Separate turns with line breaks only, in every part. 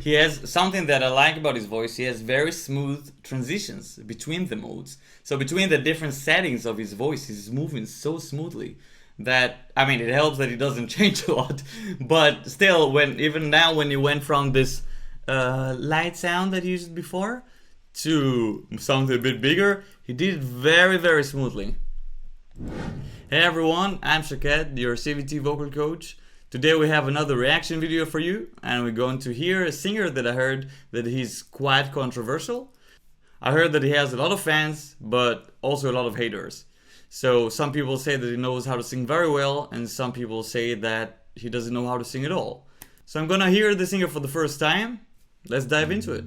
He has something that I like about his voice. He has very smooth transitions between the modes. So between the different settings of his voice, he's moving so smoothly that, I mean, it helps that he doesn't change a lot. But still, even now when he went from this light sound that he used before to something a bit bigger, he did it very, very smoothly. Hey everyone, I'm Shaket, your Cvt vocal coach. Today we have another reaction video for you, and we're going to hear a singer that I heard that he's quite controversial. I heard that he has a lot of fans, but also a lot of haters. So some people say that he knows how to sing very well, and some people say that he doesn't know how to sing at all. So I'm gonna hear the singer for the first time. Let's dive into it.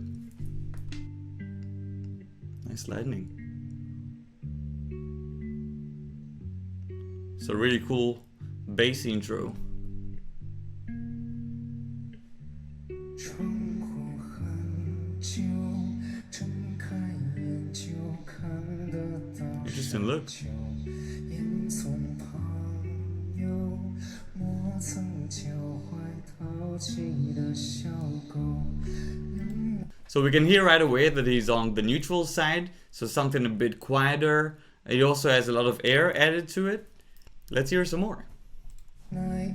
Nice lightning. It's a really cool bass intro. Interesting look. So we can hear right away that he's on the neutral side, so something a bit quieter. He also has a lot of air added to it. Let's hear some more. Alright.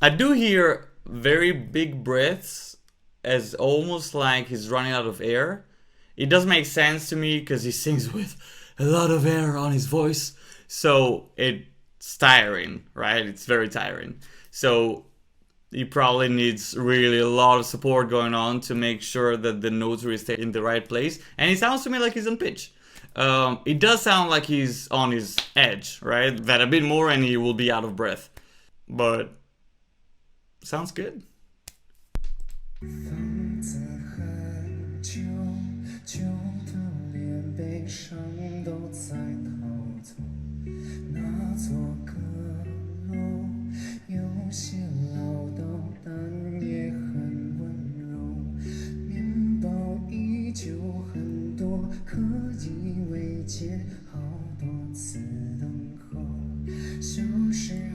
I do hear very big breaths, as almost like he's running out of air. It does make sense to me because he sings with a lot of air on his voice, so it's tiring, right? It's very tiring. So he probably needs really a lot of support going on to make sure that the notes really stay in the right place. And it sounds to me like he's on pitch. It does sound like he's on his edge, right? That a bit more and he will be out of breath. But sounds good.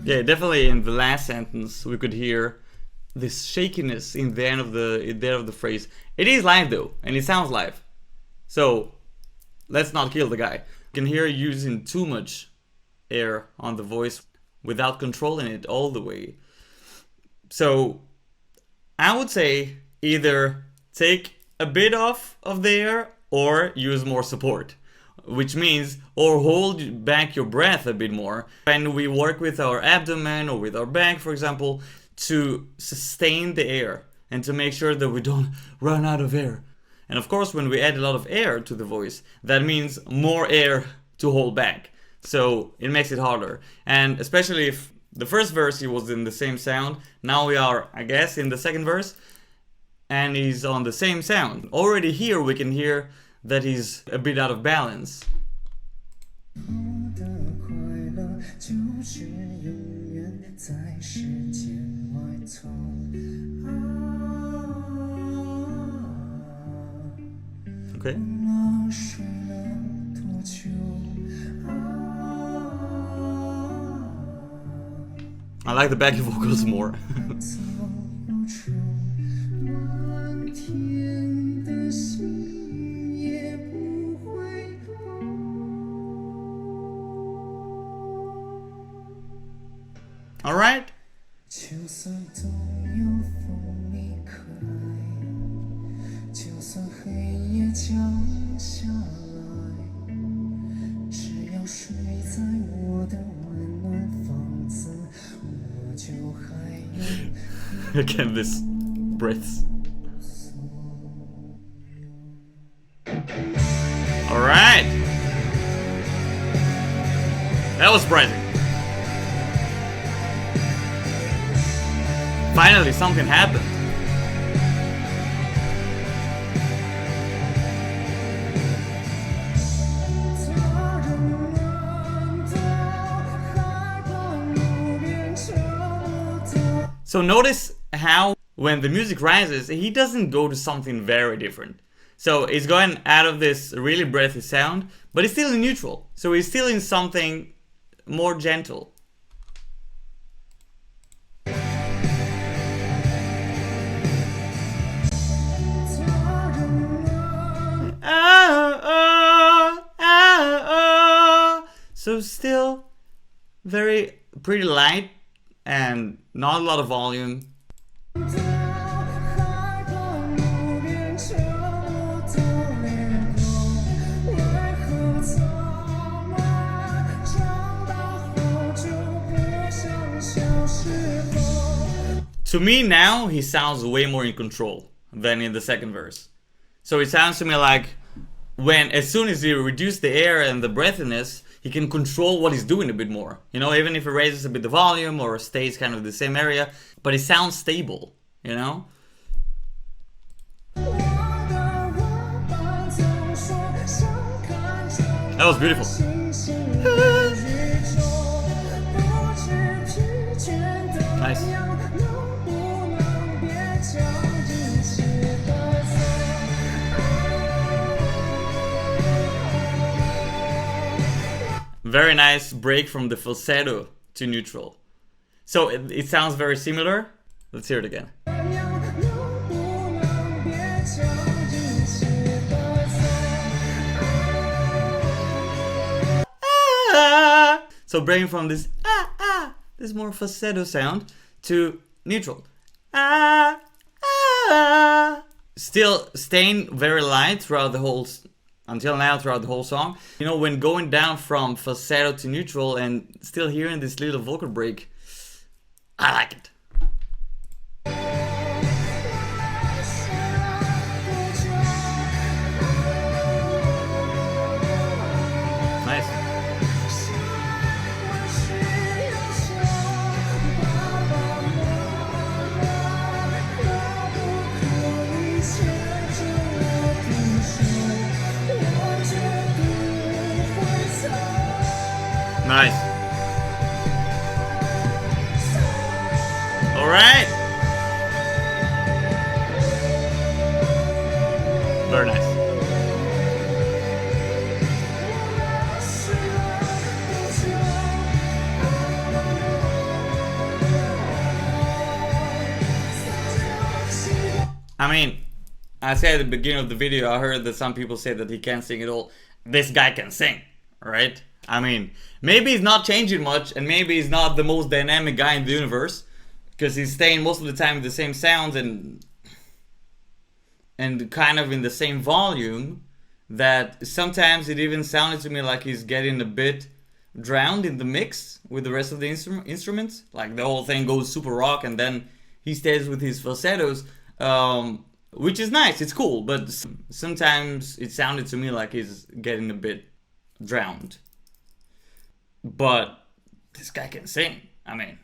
Yeah, definitely in the last sentence we could hear this shakiness in the end of the phrase. It is live though, and it sounds live. So let's not kill the guy. You can hear using too much air on the voice without controlling it all the way. So I would say either take a bit off of the air or use more support, which means or hold back your breath a bit more. And we work with our abdomen or with our back, for example, to sustain the air and to make sure that we don't run out of air. And of course, when we add a lot of air to the voice, that means more air to hold back. So it makes it harder. And especially if the first verse he was in the same sound, now we are, I guess, in the second verse, and he's on the same sound. Already here we can hear that he's a bit out of balance. Okay. I like the backing vocals more. All right. Again, this breaths. All right. That was surprising. Finally, something happened. So notice how when the music rises, he doesn't go to something very different. So he's going out of this really breathy sound, but he's still in neutral. So he's still in something more gentle. So still very pretty light and not a lot of volume. To me now, he sounds way more in control than in the second verse. So it sounds to me like when, as soon as he reduces the air and the breathiness, he can control what he's doing a bit more. You know, even if he raises a bit the volume or stays kind of the same area, but it sounds stable, you know? That was beautiful. Nice. Very nice break from the falsetto to neutral. So it sounds very similar. Let's hear it again. So breaking from this this more falsetto sound to neutral. Still staying very light throughout the whole until now throughout the whole song. You know, when going down from falsetto to neutral and still hearing this little vocal break, I like it. Nice. Nice. All right. Very nice. I mean, I said at the beginning of the video, I heard that some people say that he can't sing at all. This guy can sing, right? I mean, maybe he's not changing much, and maybe he's not the most dynamic guy in the universe, because he's staying most of the time with the same sounds and kind of in the same volume, that sometimes it even sounded to me like he's getting a bit drowned in the mix with the rest of the instruments. Like the whole thing goes super rock, and then he stays with his falsettos, which is nice, it's cool, but sometimes it sounded to me like he's getting a bit drowned. But this guy can sing. I mean,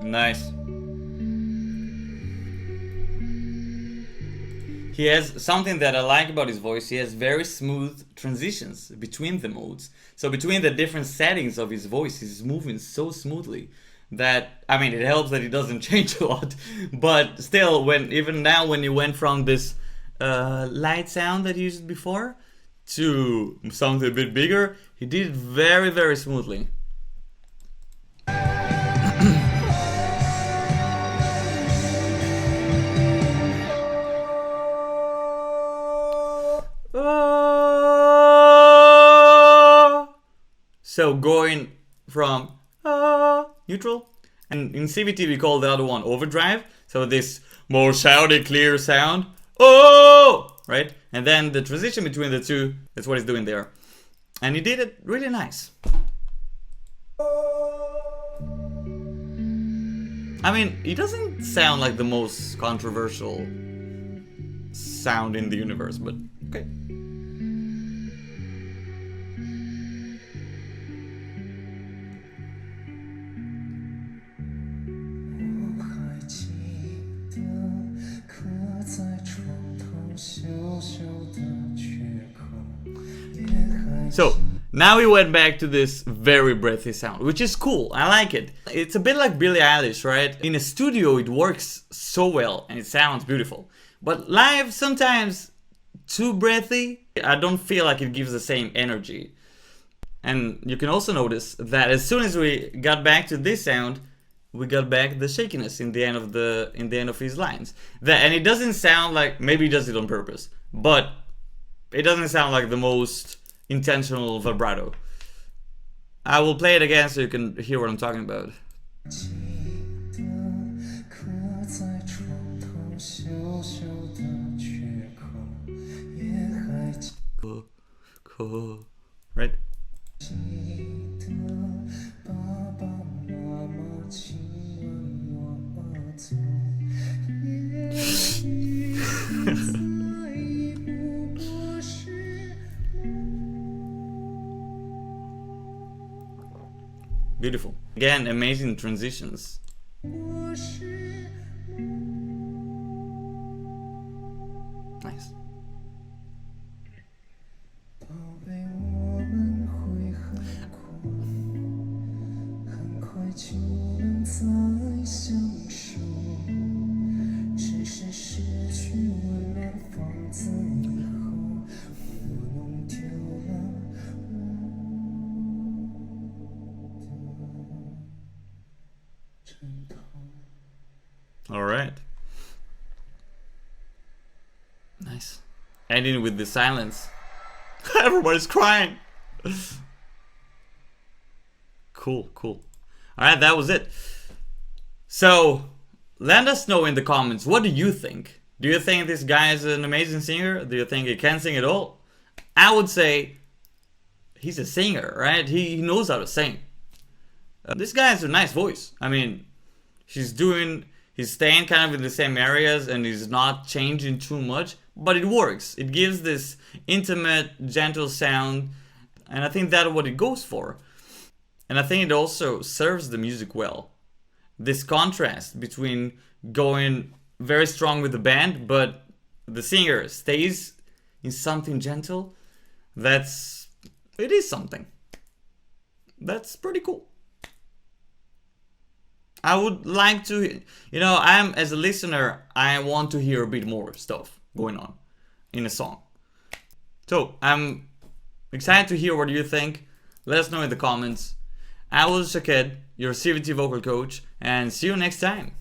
nice. He has something that I like about his voice. He has very smooth transitions between the modes. So between the different settings of his voice, he's moving so smoothly that, I mean, it helps that he doesn't change a lot. But still, even now when he went from this light sound that he used before to something a bit bigger, he did it very, very smoothly. So going from neutral, and in Cvt we call the other one overdrive. So this more shouty, clear sound, right? And then the transition between the two, that's what he's doing there. And he did it really nice. I mean, he doesn't sound like the most controversial sound in the universe, but okay. So now we went back to this very breathy sound, which is cool. I like it. It's a bit like Billie Eilish, right? In a studio it works so well and it sounds beautiful. But live, sometimes too breathy, I don't feel like it gives the same energy. And you can also notice that as soon as we got back to this sound, we got back the shakiness in the end of his lines. And it doesn't sound like, maybe he does it on purpose, but it doesn't sound like the most intentional vibrato. I will play it again so you can hear what I'm talking about. Right? Beautiful. Again, amazing transitions. Nice. All right. Nice. Ending with the silence. Everybody's crying. Cool. All right, that was it. So, let us know in the comments, what do you think? Do you think this guy is an amazing singer? Do you think he can sing at all? I would say he's a singer, right? He knows how to sing. This guy has a nice voice. I mean, he's staying kind of in the same areas and he's not changing too much, but it works. It gives this intimate, gentle sound, and I think that's what it goes for. And I think it also serves the music well. This contrast between going very strong with the band, but the singer stays in something gentle, it is something. That's pretty cool. I would like to, as a listener, I want to hear a bit more stuff going on in a song. So I'm excited to hear what you think. Let us know in the comments. I was Shaked, your Cvt vocal coach, and see you next time.